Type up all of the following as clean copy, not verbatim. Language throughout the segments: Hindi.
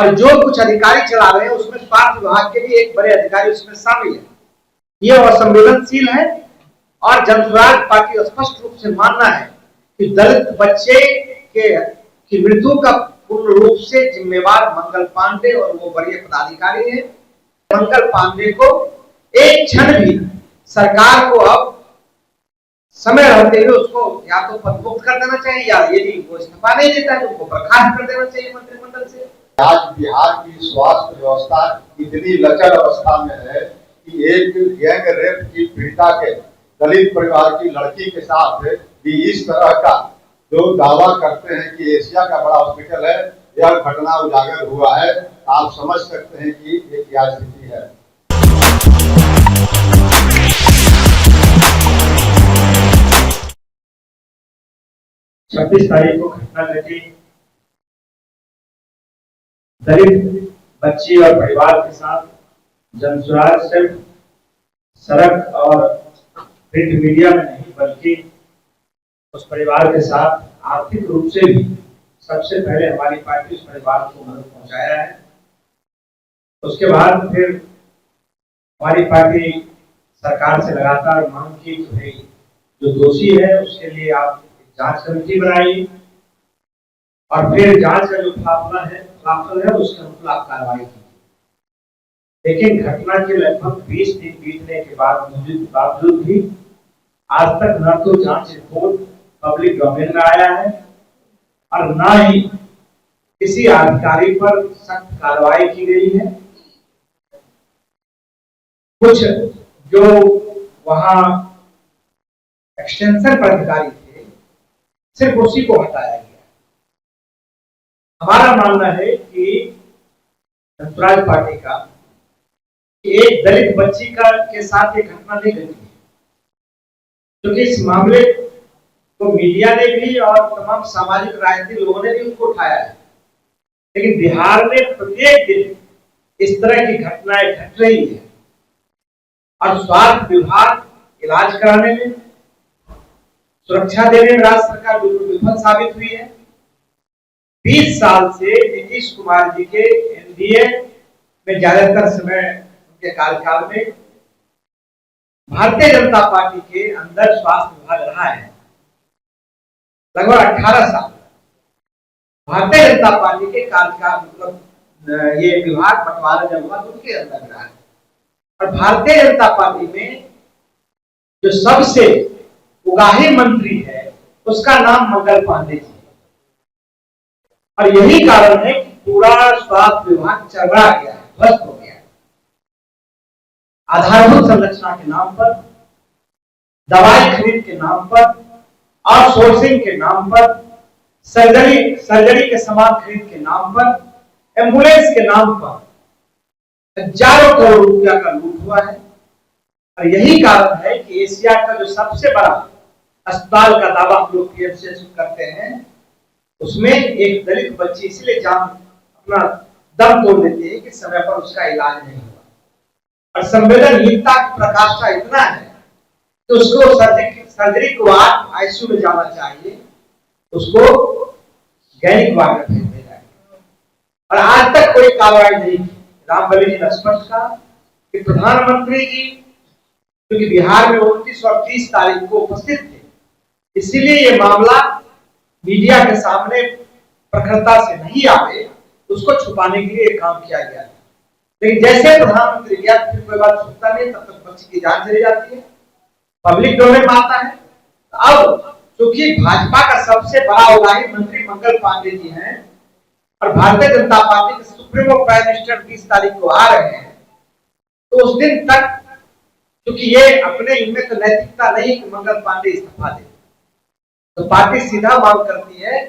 और जो कुछ अधिकारी चला रहे हैं उसमें स्वास्थ्य विभाग के भी एक बड़े अधिकारी उसमें शामिल है। ये असंवेदनशील है और जनसुराज पार्टी स्पष्ट रूप से मानना है कि दलित बच्चे की मृत्यु का पूर्ण रूप से जिम्मेवार मंगल पांडे और वो वरीय पदाधिकारी हैं। मंगल पांडे को एक क्षण भी सरकार को अब समय रहते हुए उसको या तो पदमुक्त कर देना चाहिए या यदि वो इस्तीफा नहीं देता है तो उनको बर्खास्त कर देना चाहिए मंत्रिमंडल से। आज बिहार की स्वास्थ्य व्यवस्था इतनी लचर अवस्था में है कि एक गैंग रेप की पीड़िता के दलित परिवार की लड़की के साथ भी इस तरह का जो दावा करते हैं कि एशिया का बड़ा हॉस्पिटल है, यह घटना उजागर हुआ है। आप समझ सकते हैं कि ये क्या स्थिति है। 26 तारीख को घटना घटी। दलित बच्ची और परिवार के साथ जनसुराज सिर्फ सड़क और प्रिंट मीडिया में नहीं बल्कि उस परिवार के साथ आर्थिक रूप से भी सबसे पहले हमारी पार्टी उस परिवार को मदद पहुंचाया है। उसके बाद फिर हमारी पार्टी सरकार से लगातार मांग की कि भाई जो दोषी है उसके लिए आप जांच कमेटी बनाई और फिर जांच का जो फलाफल है उसके अनुसार आप कार्रवाई की। लेकिन घटना के लगभग 20 दिन बीतने के बावजूद भी आज तक न तो जांच रिपोर्ट पब्लिक डोमेन में आया है और न ही किसी अधिकारी पर सख्त कार्रवाई की गई है। कुछ जो वहां एक्सटेंशन पर अधिकारी थे सिर्फ उसी को हटाया गया। हमारा मानना है कि जनसुराज पार्टी का एक दलित बच्ची के साथ एक घटना नहीं घटी है, क्योंकि इस मामले को मीडिया ने भी और तमाम सामाजिक राजनीतिक लोगों ने भी उसको उठाया है। लेकिन बिहार में प्रत्येक दिन इस तरह की घटनाएं घट रही है और स्वास्थ्य विभाग इलाज कराने में, सुरक्षा देने में राज्य सरकार बिल्कुल विफल साबित हुई है। 20 साल से नीतीश कुमार जी के एनडीए में ज्यादातर समय उनके कार्यकाल में भारतीय जनता पार्टी के अंदर स्वास्थ्य विभाग रहा है लगभग 18 साल। भारतीय जनता पार्टी के कार्यकाल मतलब ये विभाग बंटवारा जब हुआ तो उनके अंदर रहा है और भारतीय जनता पार्टी में जो सबसे उगाही मंत्री है उसका नाम मंगल पांडे जी और यही कारण है कि पूरा स्वास्थ्य विभाग चरमरा गया है, ध्वस्त हो गया है। आधारभूत संरचना के नाम पर, दवाई खरीद के नाम पर, आउटसोर्सिंग के नाम पर, सर्जरी के सामान खरीद के नाम पर, एम्बुलेंस के नाम पर हजारों करोड़ रुपया का लूट हुआ है। और यही कारण है कि एशिया का जो सबसे बड़ा अस्पताल का दावा हम लोग पीएमसीएच करते हैं उसमें एक दलित बच्ची इसलिए जान अपना दम तोड़ देती है कि समय पर उसका इलाज नहीं हुआ और संवेदनहीनता की प्रकाष्ठा इतना है तो उसको सर्जरी के बाद आईसीयू में जाना चाहिए, उसको गैनिक वार्ड में भेज दिया जाएगा। और आज तक कोई कार्रवाई नहीं की। रामबली जी ने स्पष्ट कहा कि प्रधानमंत्री जी क्योंकि बिहार में 29 और 30 तारीख को उपस्थित थे, इसीलिए ये मामला मीडिया के सामने प्रखरता से नहीं आवे उसको छुपाने के लिए काम किया गया। लेकिन जैसे प्रधानमंत्री गया फिर कोई बात छुपता नहीं, तब तक बच्ची की जान चली जाती है, पब्लिक डोमेन में आता है। अब क्योंकि भाजपा का सबसे बड़ा उगाही मंत्री मंगल पांडे जी हैं और भारतीय जनता पार्टी के सुप्रीमो प्राइम मिनिस्टर 30 तारीख को आ रहे हैं तो उस दिन तक क्योंकि ये अपने इनमें तो नैतिकता नहीं कि मंगल पांडे इस्तीफा दे, तो पार्टी सीधा मांग करती है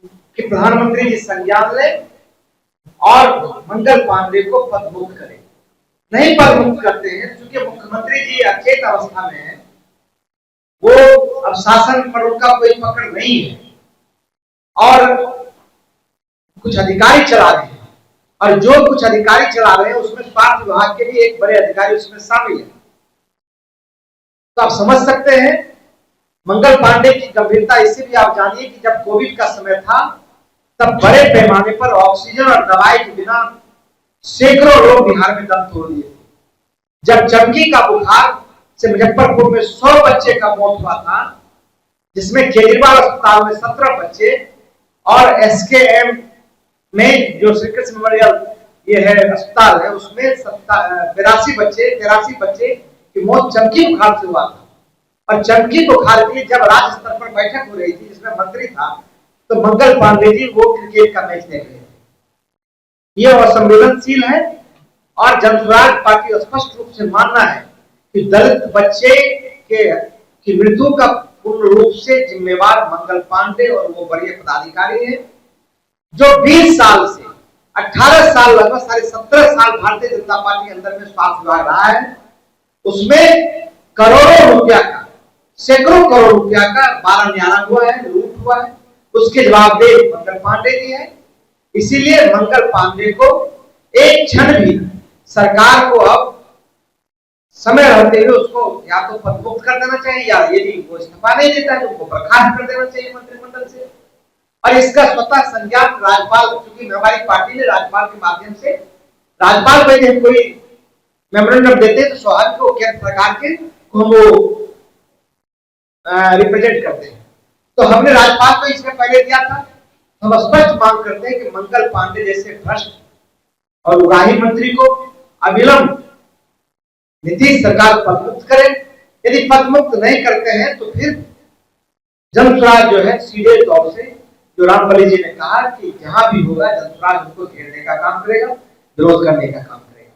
कि प्रधानमंत्री जी संज्ञान लें और मंगल पांडे को पदमुक्त करें। नहीं पदमुक्त करते हैं क्योंकि मुख्यमंत्री जी अचेत अवस्था में है, वो अब शासन पर उनका कोई पकड़ नहीं है और कुछ अधिकारी चला रहे हैं और जो कुछ अधिकारी चला रहे हैं उसमें स्वास्थ्य विभाग के भी एक बड़े अधिकारी उसमें शामिल है। तो आप समझ सकते हैं मंगल पांडे की गंभीरता। इससे भी आप जानिए कि जब कोविड का समय था तब बड़े पैमाने पर ऑक्सीजन और दवाई के बिना सैकड़ों लोग बिहार में दम तोड़ दिए थे। जब चमकी का बुखार से मुजफ्फरपुर में 100 बच्चे का मौत हुआ था, जिसमें केजरीवाल अस्पताल में 17 बच्चे और एसकेएम में जो श्री कृष्ण मेमोरियल ये है अस्पताल है, उसमें 83 बच्चे की मौत चमकी बुखार से हुआ था। और चमकी बुखार की जब राज्य स्तर पर बैठक हो रही थी, जिसमें मंत्री था, तो मंगल पांडे जी वो क्रिकेट का मैच देख रहे थे। ये असंवेदनशील है और जनसुराज पार्टी स्पष्ट रूप से मानना है कि दलित बच्चे की मृत्यु का पूर्ण रूप से जिम्मेवार मंगल पांडे और वो बड़े पदाधिकारी हैं, जो 20 साल से 18 साल लगभग 17.5 साल भारतीय जनता पार्टी के अंदर में स्वास्थ्य विभाग रहा है। उसमें करोड़ों रुपया का, सैकड़ों करोड़ रुपया का 12 न्यारा हुआ है, लूट हुआ है। उसके जवाबदेह मंगल पांडे जी है। इसीलिए मंगल पांडे को एक क्षण भी सरकार को अब समय रहते हुए उसको या तो पदमुक्त कर देना चाहिए, या यदि वो इस्तीफा नहीं देता है तो उनको बर्खास्त कर देना चाहिए मंत्रिमंडल से। और इसका स्वतः संज्ञान राज्यपाल, क्योंकि हमारी पार्टी ने राज्यपाल के माध्यम से, राज्यपाल को यदि कोई मेमोरेंडम देते हैं तो स्वाभाविक को केंद्र सरकार के को वो रिप्रेजेंट करते हैं। तो हमने राज्यपाल को इसमें पहले दिया था। हम स्पष्ट मांग करते हैं कि मंगल पांडे जैसे भ्रष्ट और उगाही मंत्री को अविलंब नीतीश सरकार पदमुक्त करे। यदि पदमुक्त नहीं करते हैं तो फिर जनसुराज जो है सीधे तौर से, जो रामबली जी ने कहा कि जहां भी होगा जनसुराज उनको घेरने का काम करेगा, विरोध करने का काम करेगा।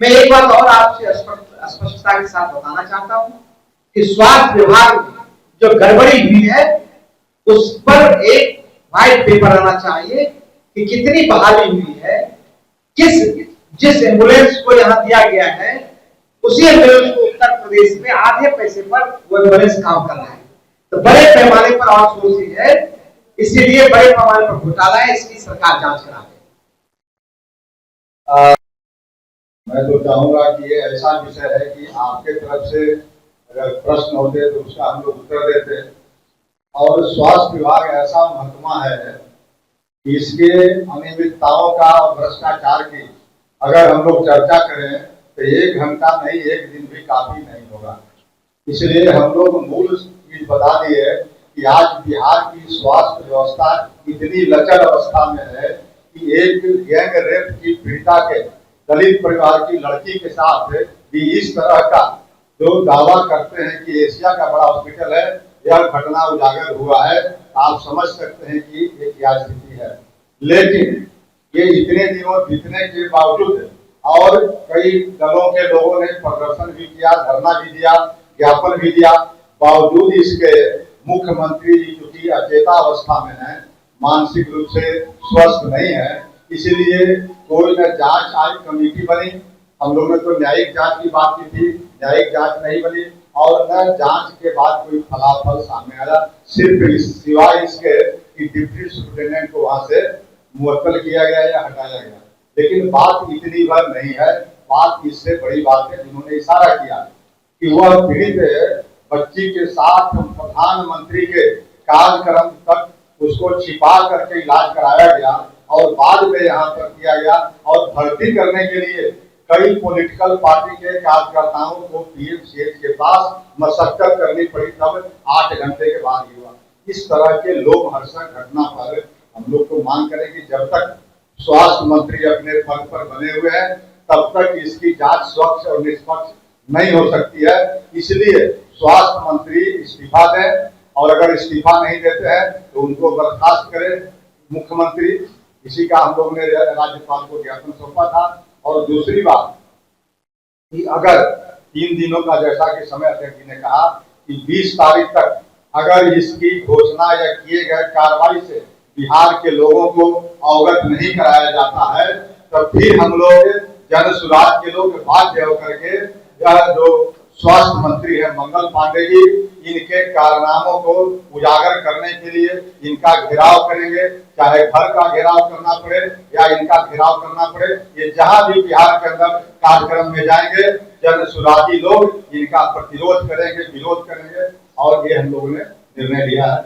मैं एक बात और आपसे स्पष्टता के साथ बताना चाहता हूं कि स्वास्थ्य विभाग में जो गड़बड़ी हुई है उस पर एक व्हाइट पेपर आना चाहिए कि कितनी बहाली हुई है, जिस एम्बुलेंस को यहां दिया गया है उसी एम्बुलेंस को उत्तर प्रदेश में आधे पैसे पर वो एम्बुलेंस काम कर रहा है। तो बड़े पैमाने पर आउटसोर्सिंग है, इसीलिए बड़े पैमाने पर घोटाला है। इसकी सरकार जांच करावे। मैं तो चाहूंगा कि ये ऐसा विषय है कि आपके तरफ से अगर प्रश्न होते तो उसका हम लोग उत्तर देते। और स्वास्थ्य विभाग ऐसा महकमा है कि इसके अनियमितताओं का और भ्रष्टाचार की अगर हम लोग चर्चा करें तो 1 घंटा नहीं, 1 दिन भी काफी नहीं होगा। इसलिए हम लोग मूल चीज बता दी है कि आज बिहार की स्वास्थ्य व्यवस्था इतनी लचर अवस्था में है कि एक गैंग रेप की पीड़िता के दलित परिवार की लड़की के साथ भी इस तरह का जो दावा करते हैं कि एशिया का बड़ा हॉस्पिटल है, यह घटना उजागर हुआ है। आप समझ सकते हैं कि ये क्या स्थिति है। लेकिन ये इतने दिनों बीतने के बावजूद और कई दलों के लोगों ने प्रदर्शन भी किया, धरना भी दिया, ज्ञापन भी दिया, बावजूद इसके मुख्यमंत्री जी चूंकि अचेता अवस्था में है, मानसिक रूप से स्वस्थ नहीं है, इसलिए कोई न जांच आज कमेटी बनी। हम लोगों ने तो न्यायिक जांच की बात की थी, न्यायिक जांच नहीं बनी और न जांच के बाद कोई फलाफल सामने आया। सिर्फ सिवाय इसके कि डिप्टी सुप्रिंटेंडेंट को वहां से मुअत्तल किया गया या हटाया गया। लेकिन बात इतनी भर नहीं है, बात इससे बड़ी बात है। जिन्होंने इशारा किया कि वह पीड़ित बच्ची के साथ प्रधानमंत्री के कार्यक्रम तक उसको छिपा करके इलाज कराया गया और बाद में यहाँ पर किया गया और भर्ती करने के लिए कई पॉलिटिकल पार्टी के कार्यकर्ताओं को पीएमसीएच के पास मशक्कत करनी पड़ी, तब 8 घंटे के बाद ही हुआ। इस तरह के लोमहर्षक घटना पर हम लोग को मांग करें कि जब तक स्वास्थ्य मंत्री अपने पद पर बने हुए हैं तब तक इसकी जांच स्वच्छ और निष्पक्ष नहीं हो सकती है। इसलिए स्वास्थ्य मंत्री इस्तीफा दें और अगर इस्तीफा नहीं देते हैं तो उनको बर्खास्त करें मुख्यमंत्री। इसी का हम लोग ने राज्यपाल को ज्ञापन सौंपा था। और दूसरी बात कि अगर 3 दिनों का, जैसा कि समय अध्यक्ष जी ने कहा कि 20 तारीख तक अगर इसकी घोषणा या किए गए कार्रवाई से बिहार के लोगों को अवगत नहीं कराया जाता है तब फिर हम लोग जनसुराज के लोग बाध्य होकर के यह जो स्वास्थ्य मंत्री है मंगल पांडे जी, इनके कारनामों को उजागर करने के लिए इनका घेराव करेंगे, चाहे घर का घेराव करना पड़े या इनका घेराव करना पड़े। ये जहां भी बिहार के अंदर कार्यक्रम में जाएंगे जनसुराजी लोग इनका प्रतिरोध करेंगे, विरोध करेंगे और ये हम लोगों ने निर्णय लिया है।